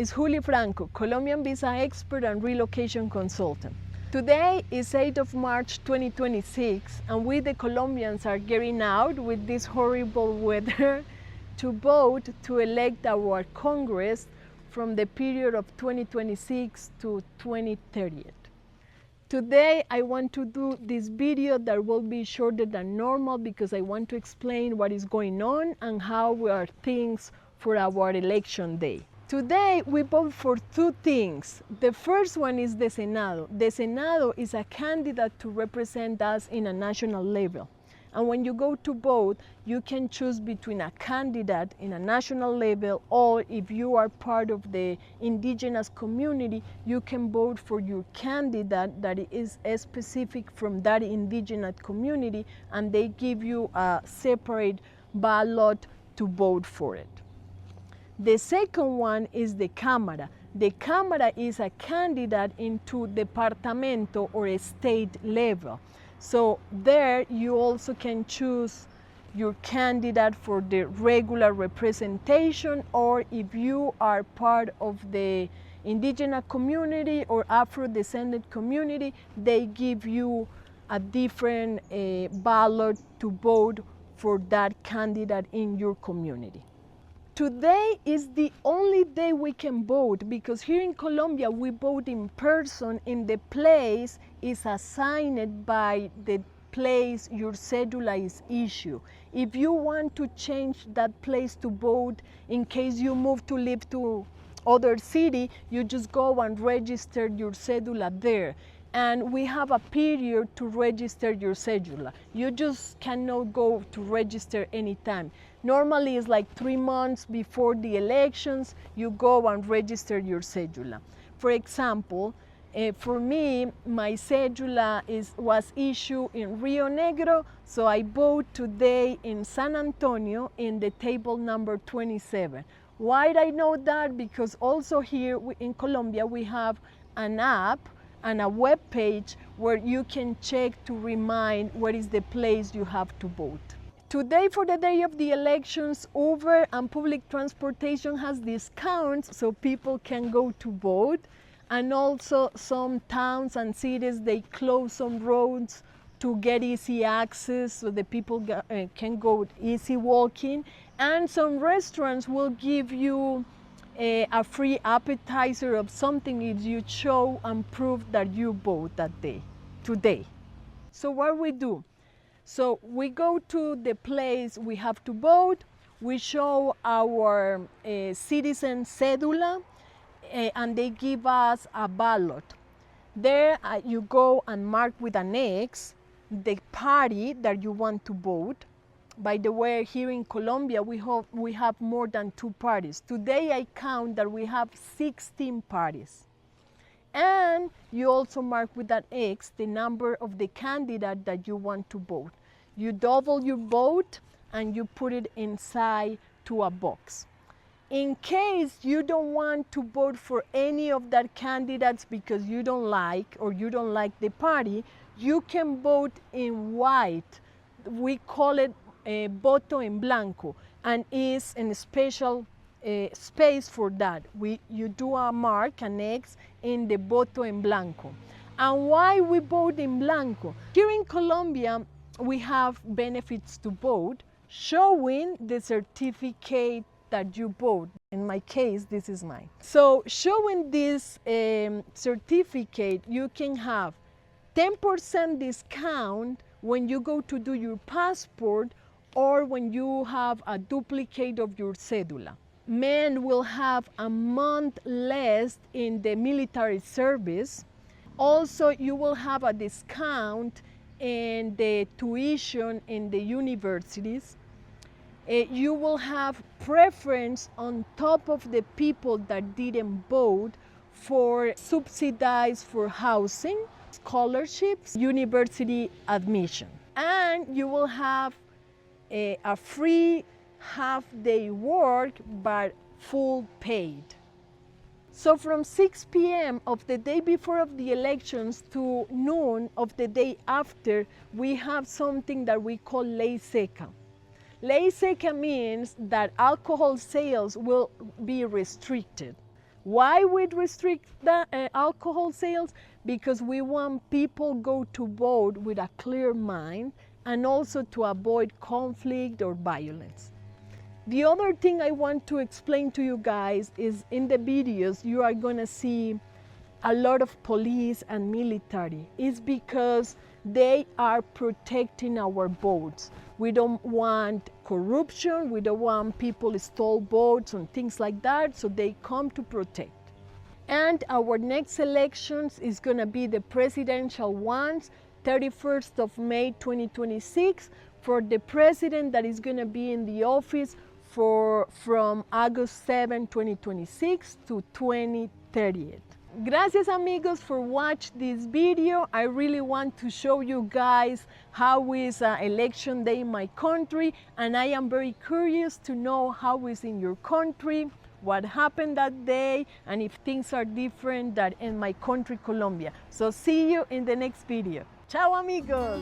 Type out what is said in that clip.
is Juli Franco, Colombian visa expert and relocation consultant. Today is 8th of March 2026, and we the Colombians are getting out with this horrible weather to vote to elect our Congress from the period of 2026 to 2030. Today I want to do this video that will be shorter than normal because I want to explain what is going on and how are things for our election day. Today we vote for two things. The first one is the Senado. The Senado is a candidate to represent us in a national level. And when you go to vote, you can choose between a candidate in a national level, or if you are part of the indigenous community, you can vote for your candidate that is specific from that indigenous community, and they give you a separate ballot to vote for it. The second one is the Cámara. The Cámara is a candidate into departamento or a state level. So there you also can choose your candidate for the regular representation, or if you are part of the indigenous community or Afro-descended community, they give you a different ballot to vote for that candidate in your community. Today is the only day we can vote because here in Colombia we vote in person in the place is assigned by the place your cedula is issued. If you want to change that place to vote in case you move to live to other city, you just go and register your cedula there. And we have a period to register your cedula. You just cannot go to register anytime. Normally it's like 3 months before the elections, you go and register your cedula. For example, for me, my cedula was issued in Rio Negro, so I vote today in San Antonio in the table number 27. Why do I know that? Because also here in Colombia we have an app and a web page where you can check to remind what is the place you have to vote. Today, for the day of the elections, Uber and public transportation has discounts so people can go to vote, and also some towns and cities, they close some roads to get easy access so the people can go easy walking, and some restaurants will give you a free appetizer of something if you show and prove that you vote that day, today. So what we do? So we go to the place we have to vote, we show our citizen cedula, and they give us a ballot. There you go and mark with an X the party that you want to vote. By the way, here in Colombia, we have more than 2 parties. Today I count that we have 16 parties. And you also mark with that X the number of the candidate that you want to vote. You double your vote and you put it inside to a box. In case you don't want to vote for any of that candidates because you don't like or you don't like the party, you can vote in white. We call it voto en blanco, and is in a special space for that. You do a mark, an X, in the voto en blanco. And why we vote in blanco? Here in Colombia, we have benefits to vote, showing the certificate that you vote. In my case, this is mine. So showing this certificate, you can have 10% discount when you go to do your passport or when you have a duplicate of your cedula. Men will have a month less in the military service. Also, you will have a discount in the tuition in the universities. You will have preference on top of the people that didn't vote for subsidized for housing, scholarships, university admission. And you will have a free half-day work, but full paid. So from 6 p.m. of the day before of the elections to noon of the day after, we have something that we call ley seca. Ley seca means that alcohol sales will be restricted. Why we restrict the alcohol sales? Because we want people go to vote with a clear mind and also to avoid conflict or violence. The other thing I want to explain to you guys is in the videos you are gonna see a lot of police and military. It's because they are protecting our votes. We don't want corruption, we don't want people to steal votes and things like that, so they come to protect. And our next elections is gonna be the presidential ones, 31st of May 2026, for the president that is gonna be in the office from August 7, 2026 to 2030. Gracias amigos for watching this video. I really want to show you guys how is election day in my country, and I am very curious to know how is in your country, what happened that day, and if things are different than in my country, Colombia. So see you in the next video. Ciao amigos!